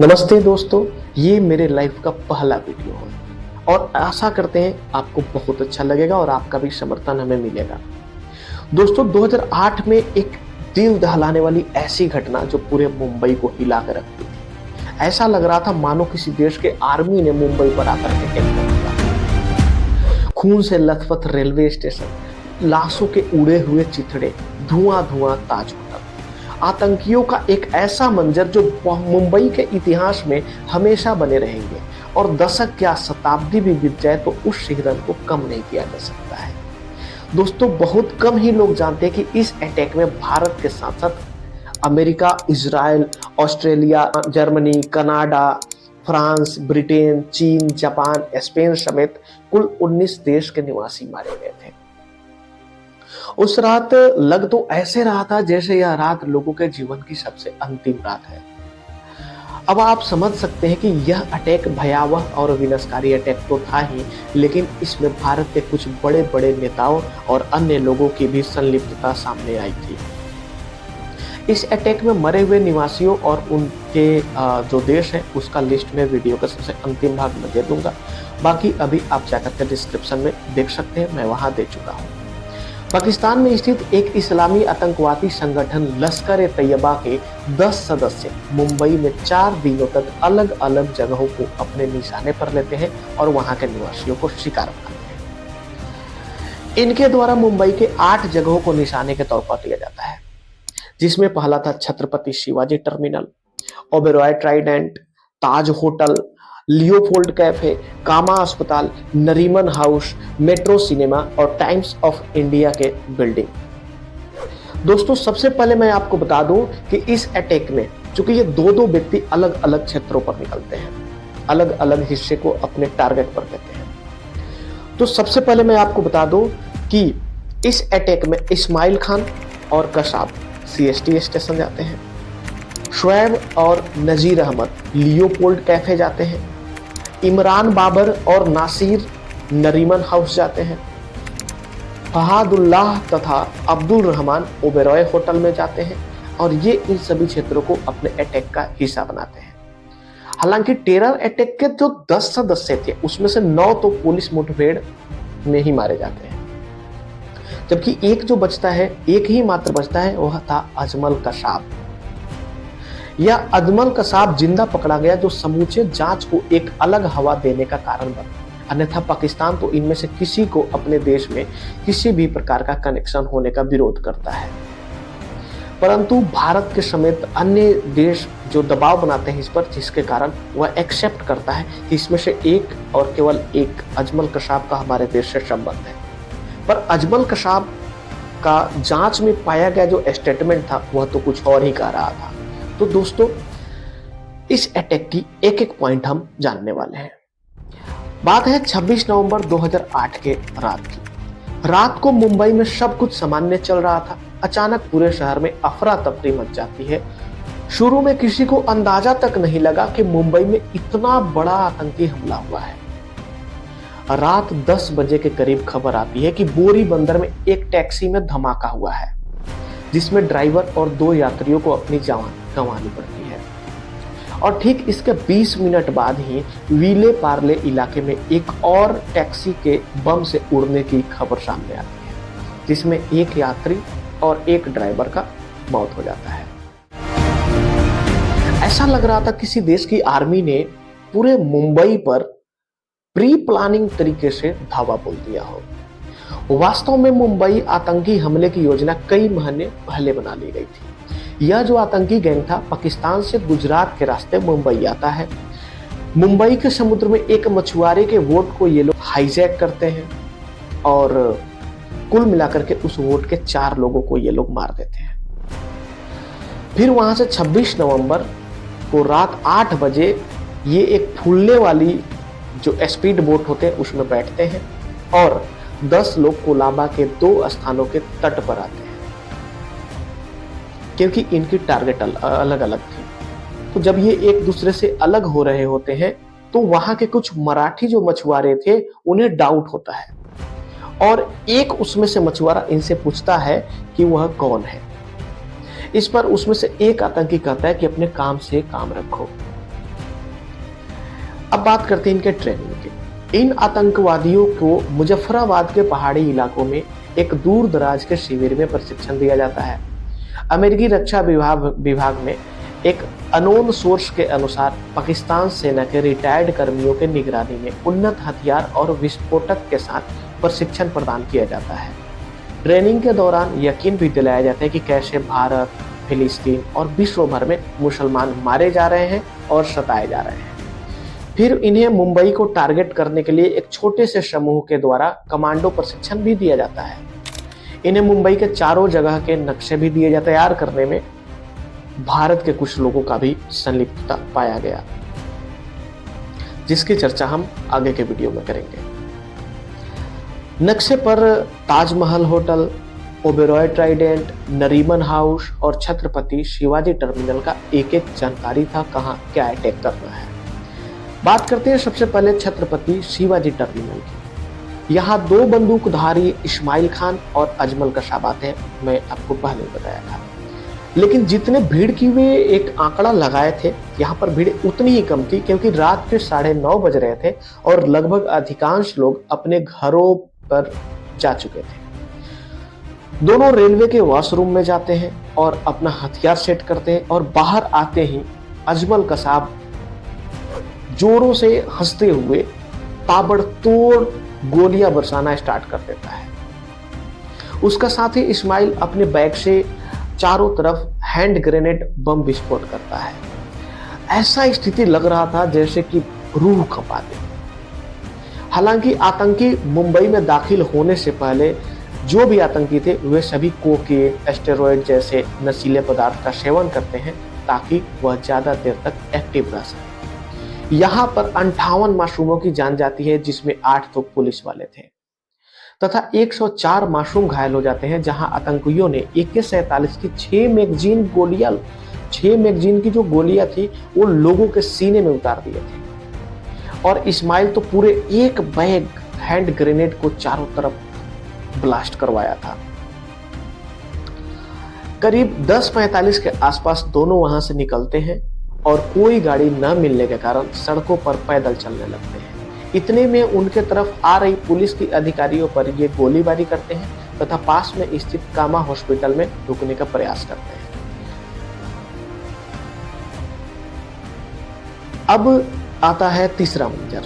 नमस्ते दोस्तों, ये मेरे लाइफ का पहला वीडियो है और आशा करते हैं आपको बहुत अच्छा लगेगा और आपका भी समर्थन हमें मिलेगा। दोस्तों 2008 में एक दिल दहलाने वाली ऐसी घटना जो पूरे मुंबई को हिला कर रख दी थी। ऐसा लग रहा था मानो किसी देश के आर्मी ने मुंबई पर आकर के अटैक कर दिया। खून से लथपथ रेलवे स्टेशन, लाशों के उड़े हुए चिथड़े, धुआं धुआं ताज होटल। आतंकियों का एक ऐसा मंजर जो मुंबई के इतिहास में हमेशा बने रहेंगे और दशक या शताब्दी भी बीत जाए तो उस शिहरन को कम नहीं किया जा सकता है। दोस्तों बहुत कम ही लोग जानते हैं कि इस अटैक में भारत के साथ साथ America, Israel, Australia, Germany, Canada, France, Britain, चीन, जापान, स्पेन समेत कुल 19 देश के निवासी मारे गए थे। उस रात लग तो ऐसे रहा था जैसे यह रात लोगों के जीवन की सबसे अंतिम रात है। अब आप समझ सकते हैं कि यह अटैक भयावह और विनाशकारी अटैक तो था ही, लेकिन इसमें भारत के कुछ बड़े बड़े नेताओं और अन्य लोगों की भी संलिप्तता सामने आई थी। इस अटैक में मरे हुए निवासियों और उनके जो देश है उसका लिस्ट में वीडियो का सबसे अंतिम भाग में दे दूंगा। बाकी अभी आप जाकर के डिस्क्रिप्शन में देख सकते हैं, मैं वहां दे चुका हूं। पाकिस्तान में स्थित एक इस्लामी आतंकवादी संगठन लश्कर ए तैयबा के 10 सदस्य मुंबई में 4 दिनों तक अलग अलग जगहों को अपने निशाने पर लेते हैं और वहां के निवासियों को शिकार बनाते हैं। इनके द्वारा मुंबई के 8 जगहों को निशाने के तौर पर लिया जाता है, जिसमें पहला था छत्रपति शिवाजी टर्मिनल, ओबेरॉय ट्राइडेंट, ताज होटल, लियोपोल्ड कैफे, कामा अस्पताल, नरीमन हाउस, मेट्रो सिनेमा और टाइम्स ऑफ इंडिया के बिल्डिंग। दोस्तों सबसे पहले मैं आपको बता दूं कि इस अटैक में चूंकि ये दो व्यक्ति अलग अलग क्षेत्रों पर निकलते हैं, अलग अलग हिस्से को अपने टारगेट पर लेते हैं। तो सबसे पहले मैं आपको बता दूं कि इस अटैक में इस्माइल खान और कसाब CST स्टेशन जाते हैं, शुएब और नजीर अहमद लियोपोल्ड कैफे जाते हैं, इमरान बाबर और नासिर नरीमन हाउस जाते हैं, फहादुल्लाह तथा अब्दुल रहमान ओबेरॉय होटल में जाते हैं और ये इन सभी क्षेत्रों को अपने अटैक का हिस्सा बनाते हैं। हालांकि टेरर अटैक के जो 10 सदस्य थे उसमें से 9 तो पुलिस मुठभेड़ में ही मारे जाते हैं, जबकि एक जो बचता है, एक ही मात्र बचता है, वह था अजमल कसाब। यह अजमल कसाब जिंदा पकड़ा गया जो समूचे जांच को एक अलग हवा देने का कारण बना। अन्यथा पाकिस्तान तो इनमें से किसी को अपने देश में किसी भी प्रकार का कनेक्शन होने का विरोध करता है, परंतु भारत के समेत अन्य देश जो दबाव बनाते हैं इस पर, जिसके कारण वह एक्सेप्ट करता है कि इसमें से एक और केवल एक अजमल कसाब का हमारे देश से संबंध है। पर अजमल कसाब का जांच में पाया गया जो स्टेटमेंट था वह तो कुछ और ही कह रहा था। तो दोस्तों इस अटैक की एक एक पॉइंट हम जानने वाले हैं। बात है 26 नवंबर 2008 के रात की। रात को मुंबई में सब कुछ सामान्य चल रहा था। अचानक पूरे शहर में अफरा तफरी मच जाती है। शुरू में किसी को अंदाजा तक नहीं लगा कि मुंबई में इतना बड़ा आतंकी हमला हुआ है। रात 10 बजे के करीब खबर आती है कि बोरी बंदर में एक टैक्सी में धमाका हुआ है, जिसमें ड्राइवर और 2 यात्रियों को अपनी जान गंवानी पड़ती है। और ठीक इसके 20 मिनट बाद ही विले पार्ले इलाके में एक और टैक्सी के बम से उड़ने की खबर सामने आती है, जिसमें एक यात्री और एक ड्राइवर का मौत हो जाता है। ऐसा लग रहा था किसी देश की आर्मी ने पूरे मुंबई पर प्री प्लानिंग तरीके से धावा बोल दिया हो। वास्तव में मुंबई आतंकी हमले की योजना कई महीने पहले बना ली गई थी। यह जो आतंकी गैंग था पाकिस्तान से गुजरात के रास्ते मुंबई आता है। मुंबई के समुद्र में एक मछुआरे के वोट को ये लोग हाईजैक करते हैं और कुल मिलाकर के उस वोट के 4 लोगों को ये लोग मार देते हैं। फिर वहां से 26 नवंबर को रात 8 बजे ये एक फूलने वाली जो स्पीड बोट होते हैं उसमें बैठते हैं और 10 लोग कोलाबा के 2 स्थानों के तट पर आते हैं, क्योंकि इनकी टारगेट अलग अलग थी। तो जब ये एक दूसरे से अलग हो रहे होते हैं तो वहां के कुछ मराठी जो मछुआरे थे उन्हें डाउट होता है और एक उसमें से मछुआरा इनसे पूछता है कि वह कौन है। इस पर उसमें से एक आतंकी कहता है कि अपने काम से काम रखो। अब बात करते हैं इनके ट्रेनिंग की। इन आतंकवादियों को मुजफ्फराबाद के पहाड़ी इलाकों में एक दूर दराज के शिविर में प्रशिक्षण दिया जाता है। अमेरिकी रक्षा विभाग में एक अनोन सोर्स के अनुसार पाकिस्तान सेना के रिटायर्ड कर्मियों के निगरानी में उन्नत हथियार और विस्फोटक के साथ प्रशिक्षण प्रदान किया जाता है। ट्रेनिंग के दौरान यकीन भी दिलाया जाता है कि कैसे भारत, फिलिस्तीन और विश्व भर में मुसलमान मारे जा रहे हैं और सताए जा रहे हैं। फिर इन्हें मुंबई को टारगेट करने के लिए एक छोटे से समूह के द्वारा कमांडो प्रशिक्षण भी दिया जाता है। इन्हें मुंबई के चारों जगह के नक्शे भी दिए जाते तैयार करने में भारत के कुछ लोगों का भी संलिप्तता पाया गया, जिसकी चर्चा हम आगे के वीडियो में करेंगे। नक्शे पर Taj Mahal hotel, Oberoi Trident, Nariman house और छत्रपति शिवाजी टर्मिनल का एक एक जानकारी था कहाँ क्या अटैक करना है। बात करते हैं सबसे पहले छत्रपति शिवाजी टर्मिनल की। यहाँ 2 बंदूकधारी इस्माइल खान और अजमल कसाब आते हैं, मैं आपको पहले बताया था। लेकिन जितने भीड़ की वे एक आंकड़ा लगाए थे, यहाँ पर भीड़ उतनी ही कम थी क्योंकि रात के 9:30 बज रहे थे और लगभग अधिकांश लोग अपने घरों पर जा चुके थे। दोनों रेलवे के वॉशरूम में जाते हैं और अपना हथियार सेट करते हैं और बाहर आते ही अजमल कसाब जोरों से हंसते हुए ताबड़तोड़ गोलियां बरसाना स्टार्ट कर देता है। उसका साथी इस्माइल अपने बैग से चारों तरफ हैंड ग्रेनेड बम विस्फोट करता है। ऐसा स्थिति लग रहा था जैसे कि रूह कंपा दे। हालांकि आतंकी मुंबई में दाखिल होने से पहले जो भी आतंकी थे वे सभी कोकेन, एस्टेरॉयड जैसे नशीले पदार्थ का सेवन करते हैं ताकि वह ज्यादा देर तक एक्टिव रह सके। यहाँ पर 58 मासूमों की जान जाती है, जिसमें 8 तो पुलिस वाले थे तथा 104 मासूम घायल हो जाते हैं, जहां आतंकियों ने AK-47 की 6 मैगजीन की जो गोलियां थी वो लोगों के सीने में उतार दिए थे। और इस्माइल तो पूरे एक बैग हैंड ग्रेनेड को चारों तरफ ब्लास्ट करवाया था। करीब 10:45 के आसपास दोनों वहां से निकलते हैं और कोई गाड़ी न मिलने के कारण सड़कों पर पैदल चलने लगते हैं। इतने में उनके तरफ आ रही पुलिस की अधिकारियों पर ये गोलीबारी करते हैं तथा पास में स्थित कामा हॉस्पिटल में रुकने का प्रयास करते हैं। अब आता है तीसरा मंजर,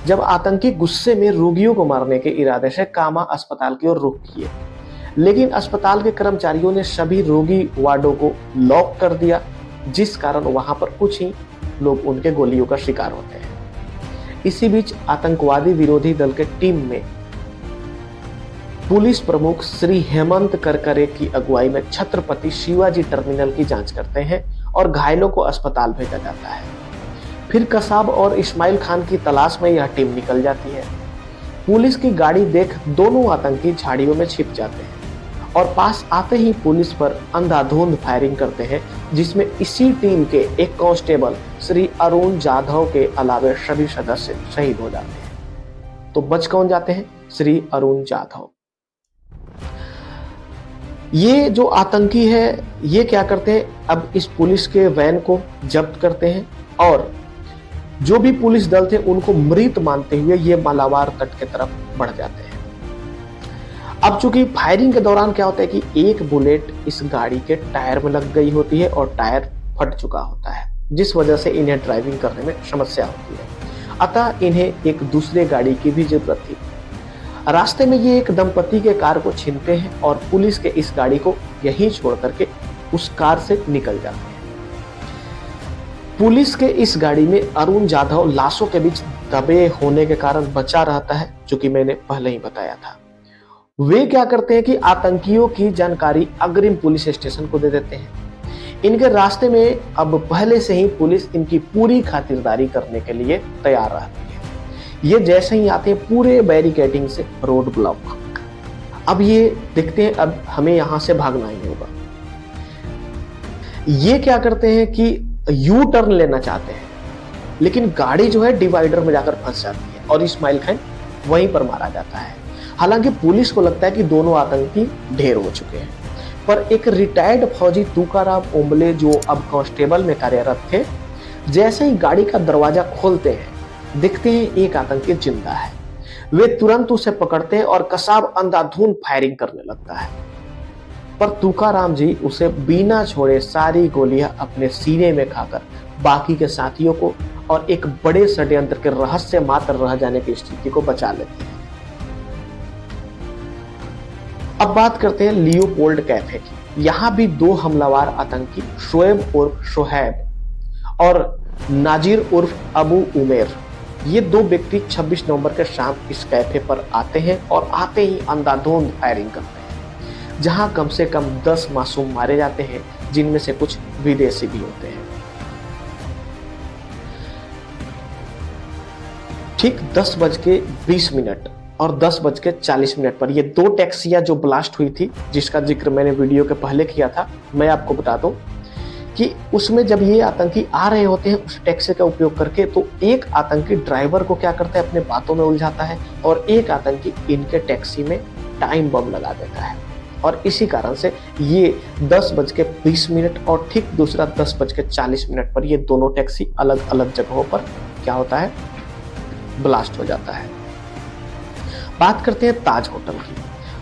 जब आतंकी गुस्से में रोगियों को मारने के इरादे से कामा अस्पताल की ओर रुख किए, लेकिन अस्पताल के कर्मचारियों ने सभी रोगी वार्डों को लॉक कर दिया, जिस कारण वहां पर कुछ ही लोग उनके गोलियों का शिकार होते हैं। इसी बीच आतंकवादी विरोधी दल के टीम में पुलिस प्रमुख श्री हेमंत करकरे की अगुवाई में छत्रपति शिवाजी टर्मिनल की जांच करते हैं और घायलों को अस्पताल भेजा जाता है। फिर कसाब और इस्माइल खान की तलाश में यह टीम निकल जाती है। पुलिस की गाड़ी देख दोनों आतंकी झाड़ियों में छिप जाते हैं और पास आते ही पुलिस पर अंधाधुंध फायरिंग करते हैं, जिसमें इसी टीम के एक कांस्टेबल श्री अरुण जाधव के अलावे सभी सदस्य शहीद हो जाते हैं। तो बच कौन जाते हैं? श्री अरुण जाधव। ये जो आतंकी है ये क्या करते हैं, अब इस पुलिस के वैन को जब्त करते हैं और जो भी पुलिस दल थे उनको मृत मानते हुए ये मालाबार तट के तरफ बढ़ जाते हैं। अब चूंकि फायरिंग के दौरान क्या होता है कि एक बुलेट इस गाड़ी के टायर में लग गई होती है और टायर फट चुका होता है, जिस वजह से इन्हें ड्राइविंग करने में समस्या होती है। अतः इन्हें एक दूसरे गाड़ी की भी जरूरत थी। रास्ते में ये एक दंपति के कार को छीनते हैं और पुलिस के इस गाड़ी को यहीं छोड़ करके उस कार से निकल जाते हैं। पुलिस के इस गाड़ी में अरुण जाधव लाशों के बीच दबे होने के कारण बचा रहता है, जो कि मैंने पहले ही बताया था। वे क्या करते हैं कि आतंकियों की जानकारी अग्रिम पुलिस स्टेशन को दे देते हैं। इनके रास्ते में अब पहले से ही पुलिस इनकी पूरी खातिरदारी करने के लिए तैयार रहती है। ये जैसे ही आते हैं पूरे बैरिकेडिंग से रोड ब्लॉक। अब ये देखते हैं अब हमें यहां से भागना ही होगा। ये क्या करते हैं कि यू टर्न लेना चाहते हैं, लेकिन गाड़ी जो है डिवाइडर में जाकर फंस जाती है और इस्माइल खान वहीं पर मारा जाता है। हालांकि पुलिस को लगता है कि दोनों आतंकी ढेर हो चुके हैं, पर एक रिटायर्ड फौजी तुकाराम ओम्बले जो अब कांस्टेबल में कार्यरत थे, जैसे ही गाड़ी का दरवाजा खोलते हैं देखते हैं एक आतंकी जिंदा है। वे तुरंत उसे पकड़ते हैं और कसाब अंधाधुंध फायरिंग करने लगता है, पर तुकाराम जी उसे बिना छोड़े सारी गोलियां अपने सीने में खाकर बाकी के साथियों को और एक बड़े षड्यंत्र के रहस्य मात्र रह जाने की स्थिति को बचा लेते हैं। अब बात करते हैं लियोपोल्ड कैफे की। यहाँ भी दो हमलावर आतंकी शोएब उर्फ शोहैब और नाजिर उर्फ अबू उमेर, ये दो व्यक्ति 26 नवंबर के शाम इस कैफे पर आते हैं और आते ही अंधाधुंध फायरिंग करते हैं, जहां कम से कम 10 मासूम मारे जाते हैं, जिनमें से कुछ विदेशी भी होते हैं। ठीक 10:20 और 10:40 पर ये दो टैक्सियां जो ब्लास्ट हुई थी, जिसका जिक्र मैंने वीडियो के पहले किया था, मैं आपको बता दूं कि उसमें जब ये आतंकी आ रहे होते हैं उस टैक्सी का उपयोग करके, तो एक आतंकी ड्राइवर को क्या करता है, अपने बातों में उलझाता है और एक आतंकी इनके टैक्सी में टाइम बम लगा देता है। और इसी कारण से ये 10:20 और ठीक दूसरा 10:40 पर ये दोनों टैक्सी अलग अलग जगहों पर क्या होता है, ब्लास्ट हो जाता है। बात करते हैं ताज होटल की।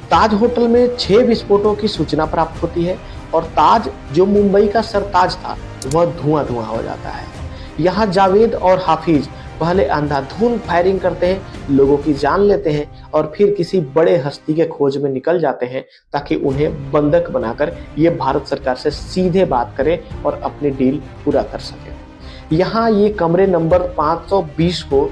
ताज होटल में 6 विस्फोटों की सूचना प्राप्त होती है और ताज, जो मुंबई का सरताज था, वह धुआं धुआं हो जाता है। यहाँ जावेद और हाफिज पहले अंधाधुंध फायरिंग करते हैं, लोगों की जान लेते हैं और फिर किसी बड़े हस्ती के खोज में निकल जाते हैं ताकि उन्हें बंधक बनाकर ये भारत सरकार से सीधे बात करें और अपनी डील पूरा कर सकें। यहाँ ये कमरे नंबर 520 को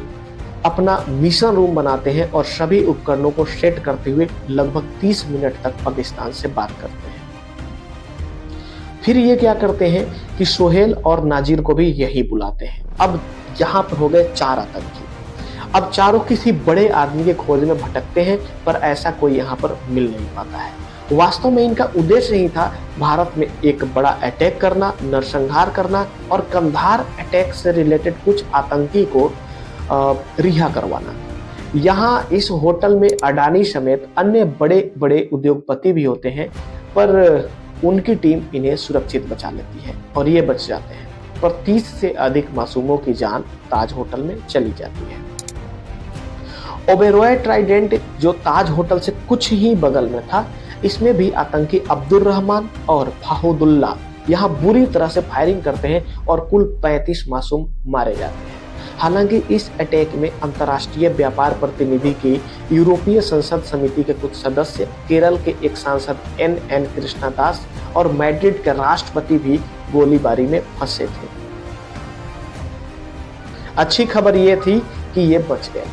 अपना मिशन रूम बनाते हैं और सभी उपकरणों को सेट करते हुए लगभग 30 मिनट तक पाकिस्तान से बात करते हैं। फिर ये क्या करते हैं कि सोहेल और नाजिर को भी यही बुलाते हैं। अब यहाँ पर हो गए 4 आतंकी। अब चारों किसी बड़े आदमी के खोज में भटकते हैं, पर ऐसा कोई यहाँ पर मिल नहीं पाता है। वास्तव में इनका उद्देश्य ही था भारत में एक बड़ा अटैक करना, नरसंहार करना और कंधार अटैक से रिलेटेड कुछ आतंकी को रिहा करवाना। यहाँ इस होटल में अडानी समेत अन्य बड़े बड़े उद्योगपति भी होते हैं, पर उनकी टीम इन्हें सुरक्षित बचा लेती है और ये बच जाते हैं, पर 30 से अधिक मासूमों की जान ताज होटल में चली जाती है। ओबेरॉय ट्राइडेंट, जो ताज होटल से कुछ ही बगल में था, इसमें भी आतंकी अब्दुल रहमान और फाहुदुल्ला यहाँ बुरी तरह से फायरिंग करते हैं और कुल 35 मासूम मारे जाते हैं। हालांकि इस अटैक में अंतर्राष्ट्रीय व्यापार प्रतिनिधि की यूरोपीय संसद समिति के कुछ सदस्य, केरल के एक सांसद NN कृष्णदास और मैड्रिड के राष्ट्रपति भी गोलीबारी में फंसे थे। अच्छी खबर यह थी कि ये बच गए।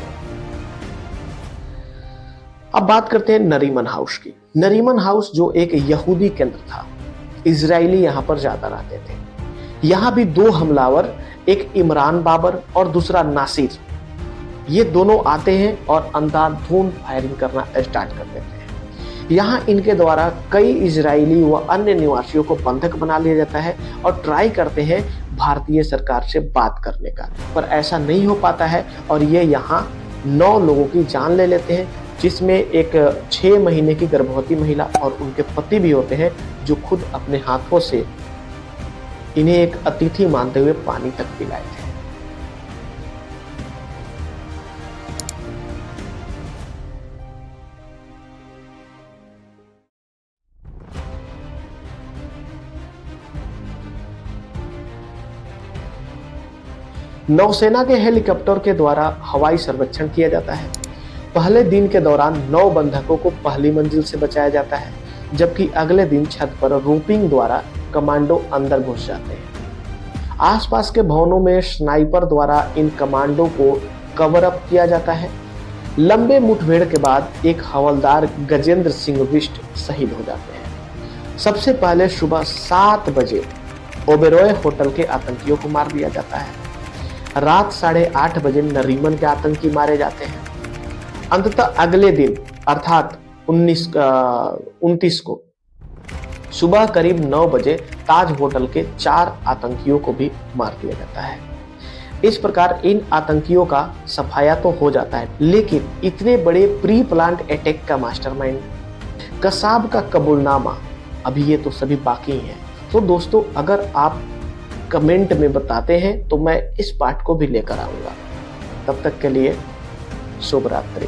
अब बात करते हैं नरीमन हाउस की। नरीमन हाउस जो एक यहूदी केंद्र था, इजरायली यहाँ पर ज्यादा रहते थे। यहाँ भी दो हमलावर, एक इमरान बाबर और दूसरा नासिर, ये दोनों आते हैं और अंधाधुंध फायरिंग करना स्टार्ट कर देते हैं। यहाँ इनके द्वारा कई इजरायली व अन्य निवासियों को बंधक बना लिया जाता है और ट्राई करते हैं भारतीय सरकार से बात करने का, पर ऐसा नहीं हो पाता है और ये यहाँ 9 लोगों की जान ले लेते हैं, जिसमें एक 6 महीने की गर्भवती महिला और उनके पति भी होते हैं, जो खुद अपने हाथों से इन्हें एक अतिथि मानते हुए पानी तक पिलाए थे। नौसेना के हेलीकॉप्टर के द्वारा हवाई सर्वेक्षण किया जाता है। पहले दिन के दौरान 9 बंधकों को पहली मंजिल से बचाया जाता है, जबकि अगले दिन छत पर रोपिंग द्वारा कमांडो अंदर घुस जाते हैं। आसपास के भवनों में स्नाइपर द्वारा इन कमांडो को कवर अप किया जाता है। लंबे मुठभेड़ के बाद एक हवलदार गजेंद्र सिंह बिष्ट शहीद हो जाते हैं। सबसे पहले सुबह 7 बजे ओबेरॉय होटल के आतंकियों को मार दिया जाता है। रात 8:30 बजे नरीमन के आतंकी मारे जाते हैं। अंततः अगले दिन अर्थात 29 को सुबह करीब 9 बजे ताज होटल के 4 आतंकियों को भी मार दिया जाता है। इस प्रकार इन आतंकियों का सफाया तो हो जाता है, लेकिन इतने बड़े प्री प्लान्ड अटैक का मास्टरमाइंड कसाब का कबूलनामा अभी ये तो सभी बाकी हैं। तो दोस्तों, अगर आप कमेंट में बताते हैं तो मैं इस पार्ट को भी लेकर आऊंगा। तब तक के लिए शुभ रात्रि।